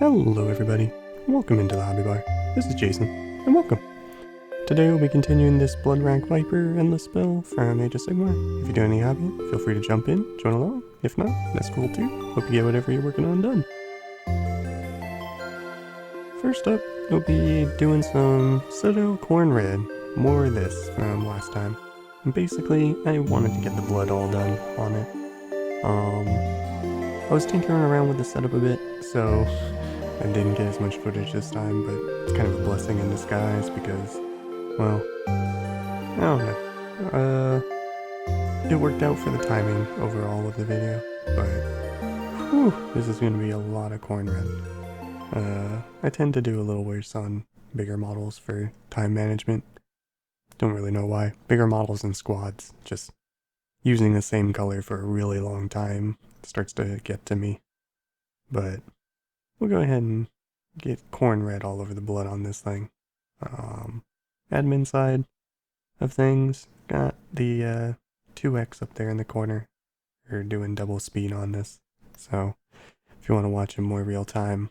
Hello everybody, welcome into the Hobby Bar. This is Jason, and welcome. Today we'll be continuing this Bloodwrack Viper endless spell from Age of Sigmar. If you're doing any hobby, feel free to jump in, join along. If not, that's cool too. Hope you get whatever you're working on done. First up, we'll be doing some Khorne Red. More of this from last time. And basically, I wanted to get the blood all done on it. I was tinkering around with the setup a bit, so I didn't get as much footage this time, but it's kind of a blessing in disguise because, well, I don't know. It worked out for the timing overall of the video, but whew, this is going to be a lot of Khorne Red. I tend to do a little worse on bigger models for time management. Don't really know why. Bigger models and squads, just using the same color for a really long time starts to get to me. But we'll go ahead and get Khorne Red all over the blood on this thing. Admin side of things, got the 2x up there in the corner. We're doing double speed on this, so if you want to watch in more real time,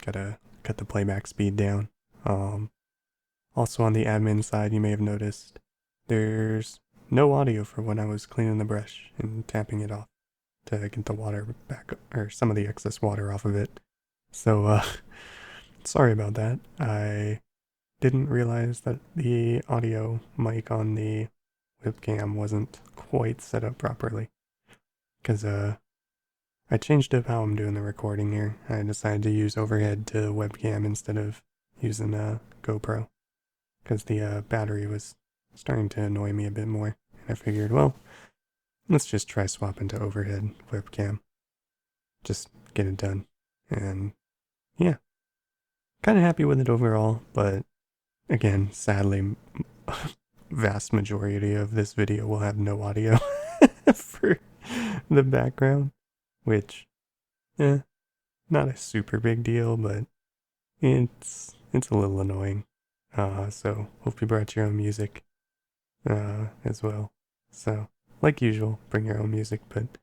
gotta cut the playback speed down. Also on the admin side, you may have noticed there's no audio for when I was cleaning the brush and tapping it off to get the water back, or some of the excess water off of it. So, sorry about that. I didn't realize that the audio mic on the webcam wasn't quite set up properly. Because, I changed up how I'm doing the recording here. I decided to use overhead to webcam instead of using a GoPro. Because the battery was starting to annoy me a bit more. And I figured, well, let's just try swapping to overhead webcam. Just get it done. And yeah, kind of happy with it overall, but again, sadly, vast majority of this video will have no audio for the background, which, not a super big deal, but it's a little annoying. So hope you brought your own music, as well. So, like usual, bring your own music, but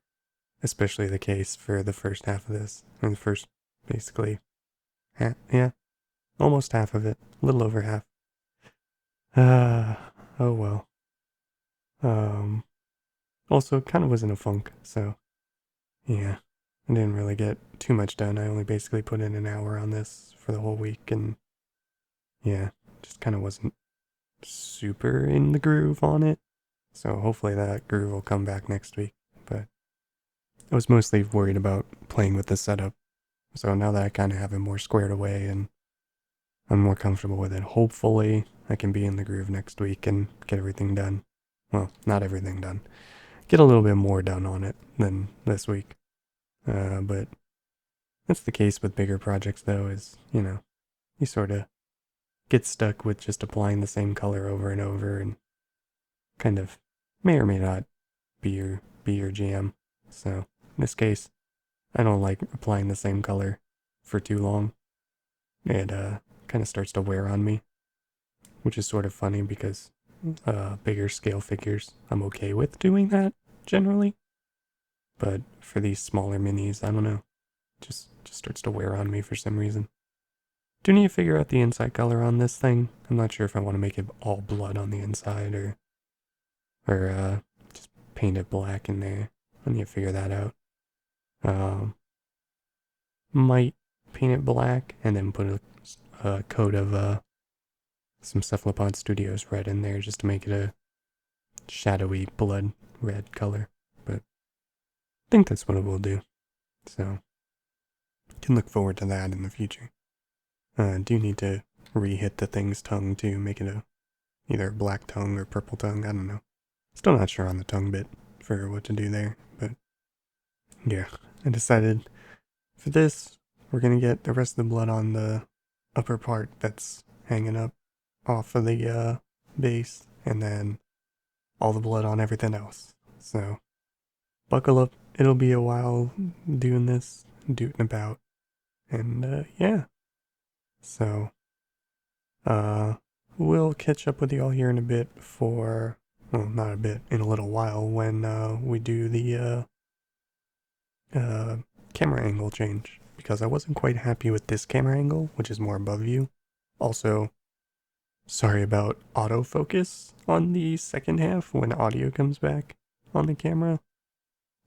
especially the case for the first half of this, and the first, basically, almost half of it, a little over half. Oh well. Also, kind of was in a funk, so, yeah, I didn't really get too much done. I only basically put in an hour on this for the whole week, and yeah, just kind of wasn't super in the groove on it. So hopefully that groove will come back next week, but I was mostly worried about playing with the setup. So now that I kind of have it more squared away and I'm more comfortable with it, hopefully I can be in the groove next week and get everything done. Well, not everything done. Get a little bit more done on it than this week. But that's the case with bigger projects though, is, you sort of get stuck with just applying the same color over and over and kind of may or may not be your jam. So in this case, I don't like applying the same color for too long. It kind of starts to wear on me, which is sort of funny because bigger scale figures, I'm okay with doing that generally. But for these smaller minis, I don't know, just starts to wear on me for some reason. Do need to figure out the inside color on this thing. I'm not sure if I want to make it all blood on the inside or just paint it black in there. I need to figure that out. Might paint it black and then put a coat of some Cephalopod Studios red in there just to make it a shadowy blood red color. But I think that's what it will do. So can look forward to that in the future. Do need to re-hit the thing's tongue to make it either a black tongue or purple tongue, I don't know. Still not sure on the tongue bit for what to do there, but yeah, I decided for this, we're gonna get the rest of the blood on the upper part that's hanging up off of the base, and then all the blood on everything else. So buckle up, it'll be a while doing this, dooting about, and yeah. So, we'll catch up with y'all here in a bit for, well, not a bit, in a little while when we do the camera angle change. because I wasn't quite happy with this camera angle, which is more above you. Also, sorry about autofocus on the second half when audio comes back on the camera.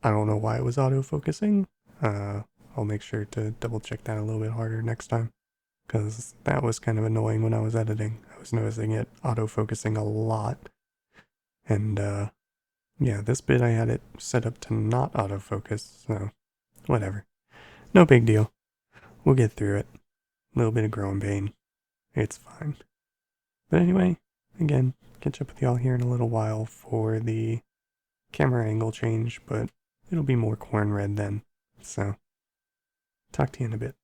I don't know why it was autofocusing. I'll make sure to double check that a little bit harder next time, because that was kind of annoying when I was editing. I was noticing it autofocusing a lot. And yeah, this bit I had it set up to not autofocus, so whatever. No big deal. We'll get through it. A little bit of growing pain. It's fine. But anyway, again, catch up with y'all here in a little while for the camera angle change, but it'll be more Khorne Red then. So, talk to you in a bit.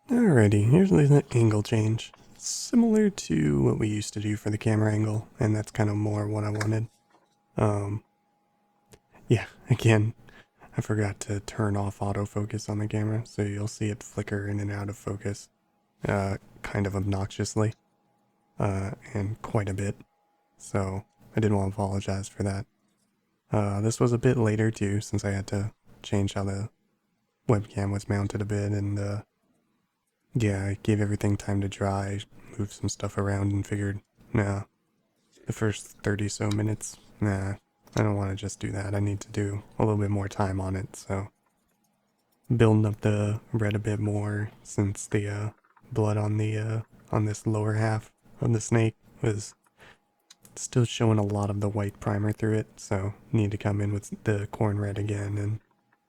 Alrighty, here's the angle change. Similar to what we used to do for the camera angle, and that's kind of more what I wanted. Um, yeah, again, I forgot to turn off autofocus on the camera, so you'll see it flicker in and out of focus, kind of obnoxiously, and quite a bit. So I did want to apologize for that. This was a bit later too, since I had to change how the webcam was mounted a bit, and yeah, I gave everything time to dry, moved some stuff around, and figured, nah, the first 30 so minutes, nah, I don't want to just do that. I need to do a little bit more time on it, so building up the red a bit more since the blood on this lower half of the snake was still showing a lot of the white primer through it, so need to come in with the Khorne Red again and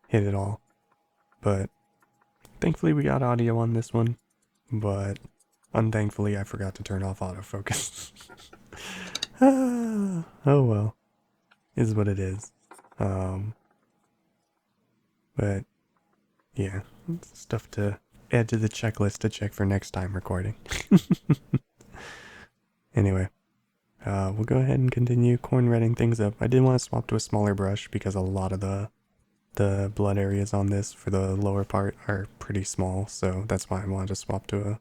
hit it all. But thankfully we got audio on this one, but unthankfully I forgot to turn off autofocus. Oh well, is what it is. But yeah, stuff to add to the checklist to check for next time recording. Anyway, we'll go ahead and continue Khorne Redding things up. I did want to swap to a smaller brush because a lot of the blood areas on this for the lower part are pretty small, so that's why I wanted to swap to a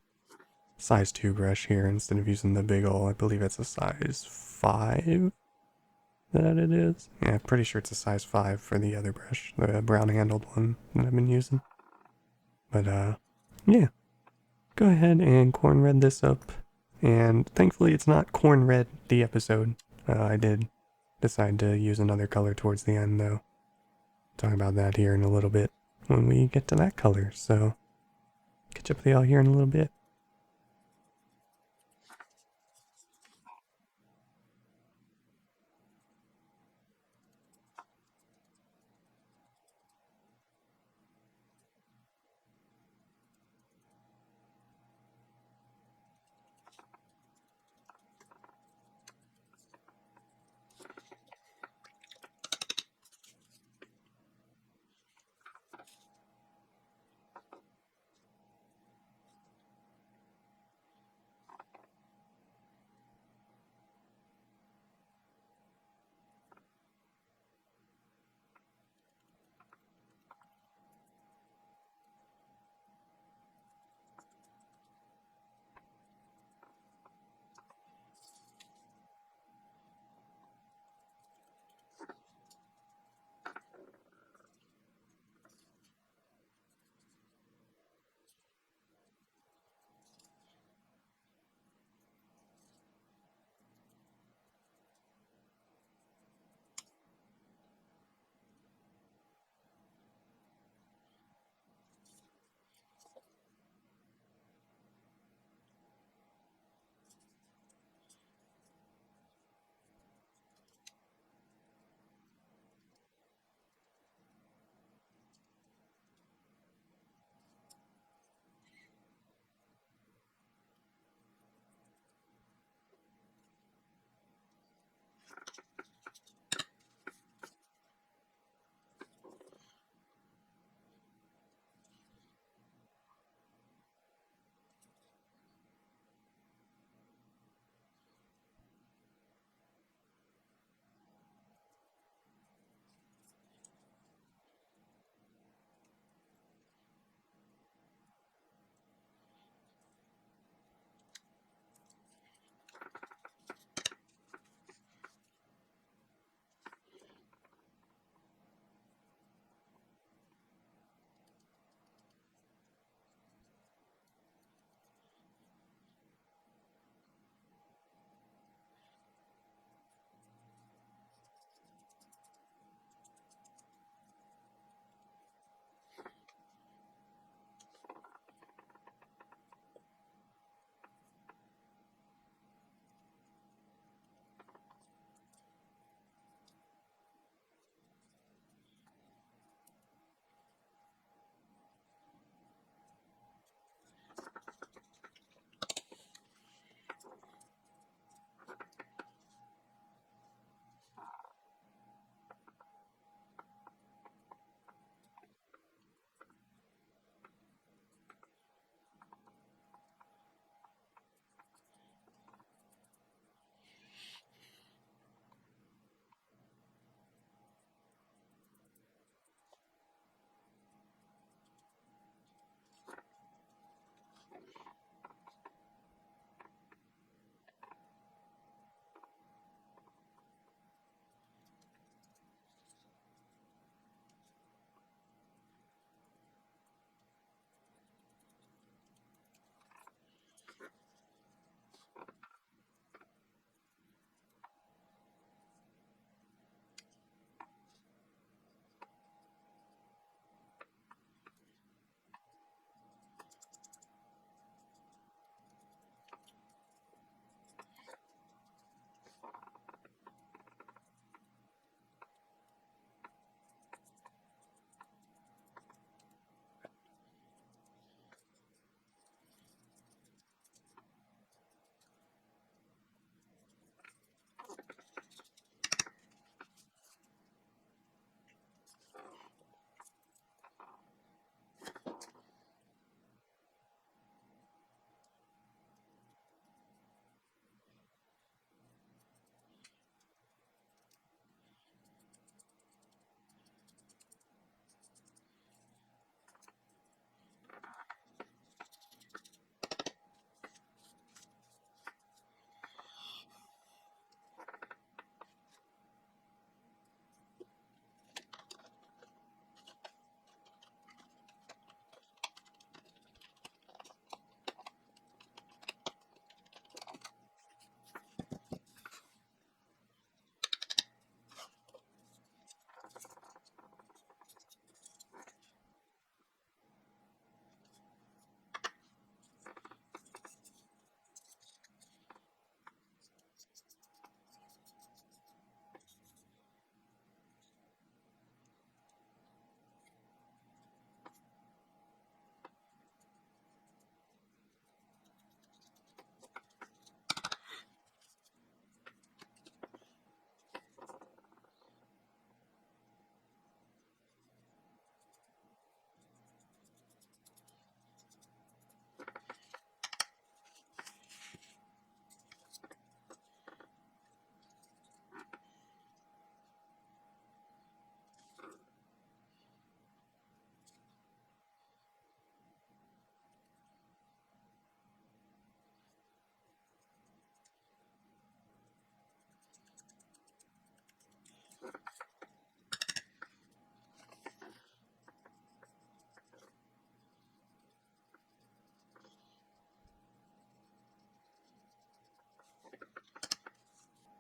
size 2 brush here instead of using the big ol', I believe it's a size 5 that it is. Yeah, pretty sure it's a size 5 for the other brush, the brown handled one that I've been using. But yeah, go ahead and Khorne Red this up, and thankfully it's not Khorne Red the episode. I did decide to use another color towards the end though. Talk about that here in a little bit when we get to that color, so catch up with y'all here in a little bit.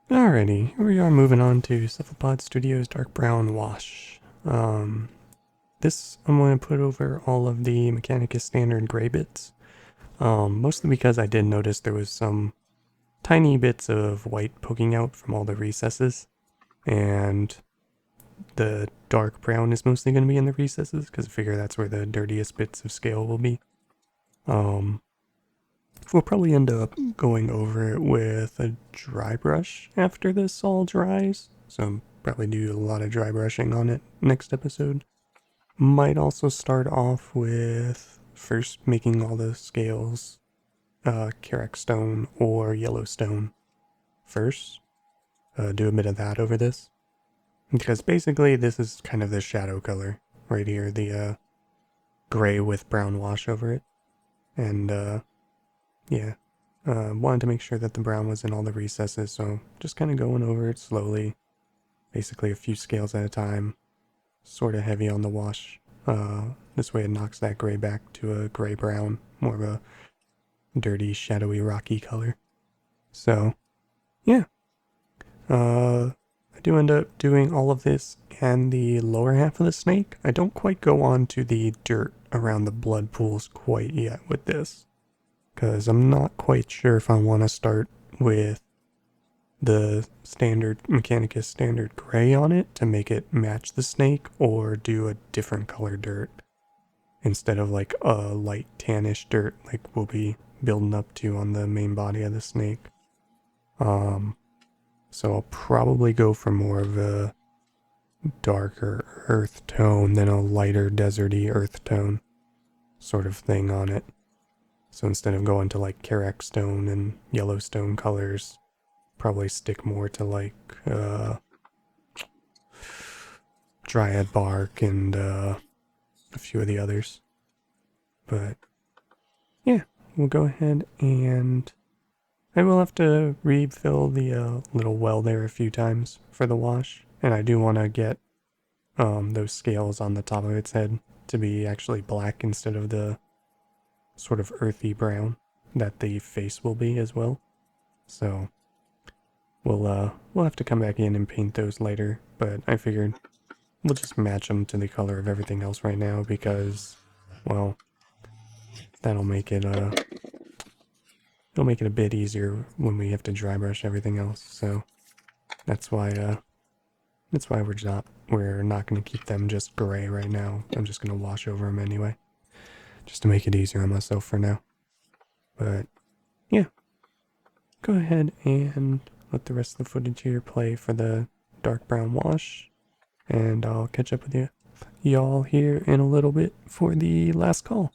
Alrighty, here we are moving on to Cephalopod Studios Dark Brown Wash. This I'm going to put over all of the Mechanicus standard gray bits. Mostly because I did notice there was some tiny bits of white poking out from all the recesses. And the dark brown is mostly going to be in the recesses because I figure that's where the dirtiest bits of scale will be. We'll probably end up going over it with a dry brush after this all dries. So probably do a lot of dry brushing on it next episode. Might also start off with first making all the scales Carrack stone or Yellowstone first. Do a bit of that over this. Because basically this is kind of the shadow color right here, the gray with brown wash over it. And yeah, wanted to make sure that the brown was in all the recesses, so just kind of going over it slowly, basically a few scales at a time, sort of heavy on the wash. This way it knocks that gray back to a gray-brown, more of a dirty, shadowy, rocky color. So, yeah. I do end up doing all of this and the lower half of the snake. I don't quite go on to the dirt around the blood pools quite yet with this, because I'm not quite sure if I want to start with the standard Mechanicus standard gray on it to make it match the snake, or do a different color dirt instead of like a light tannish dirt like we'll be building up to on the main body of the snake. So I'll probably go for more of a darker earth tone than a lighter deserty earth tone sort of thing on it. So instead of going to like Carrack stone and Yellowstone colors, probably stick more to like Dryad bark and a few of the others. But yeah, we'll go ahead and I will have to refill the little well there a few times for the wash. And I do want to get those scales on the top of its head to be actually black instead of the sort of earthy brown that the face will be as well. So we'll have to come back in and paint those later, but I figured we'll just match them to the color of everything else right now because, well, that'll make it it'll make it a bit easier when we have to dry brush everything else. So that's why we're not going to keep them just gray right now. I'm just going to wash over them anyway, just to make it easier on myself for now. But yeah, go ahead and let the rest of the footage here play for the dark brown wash, and I'll catch up with y'all here in a little bit for the last call.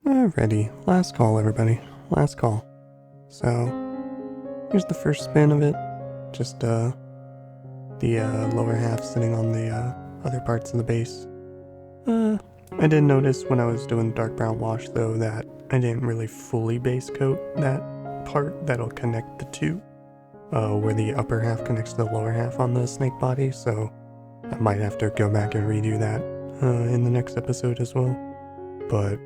Alrighty, last call everybody, last call. So, here's the first spin of it. Just the lower half sitting on the other parts of the base. I did notice when I was doing the dark brown wash though that I didn't really fully base coat that part that'll connect the two. Where the upper half connects to the lower half on the snake body, so I might have to go back and redo that in the next episode as well. But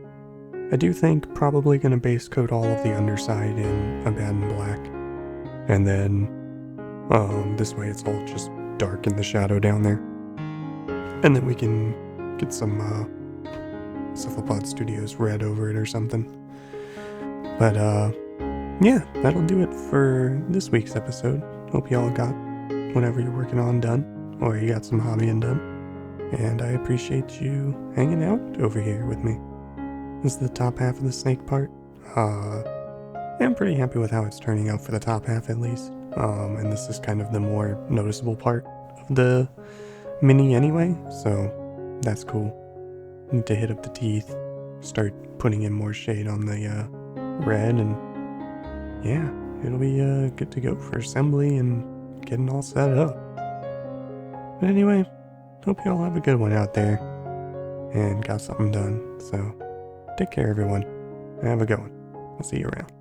I do think probably gonna base coat all of the underside in Abaddon Black. And then this way it's all just dark in the shadow down there. And then we can get some Cephalopod Studios red over it or something. But yeah, that'll do it for this week's episode. Hope y'all got whatever you're working on done, or you got some hobbying done. And I appreciate you hanging out over here with me. This is the top half of the snake part. I'm pretty happy with how it's turning out for the top half at least. And this is kind of the more noticeable part of the mini anyway, so that's cool. Need to hit up the teeth, start putting in more shade on the red, and yeah, it'll be good to go for assembly and getting all set up. But anyway, hope you all have a good one out there and got something done. So take care everyone, and have a good one. I'll see you around.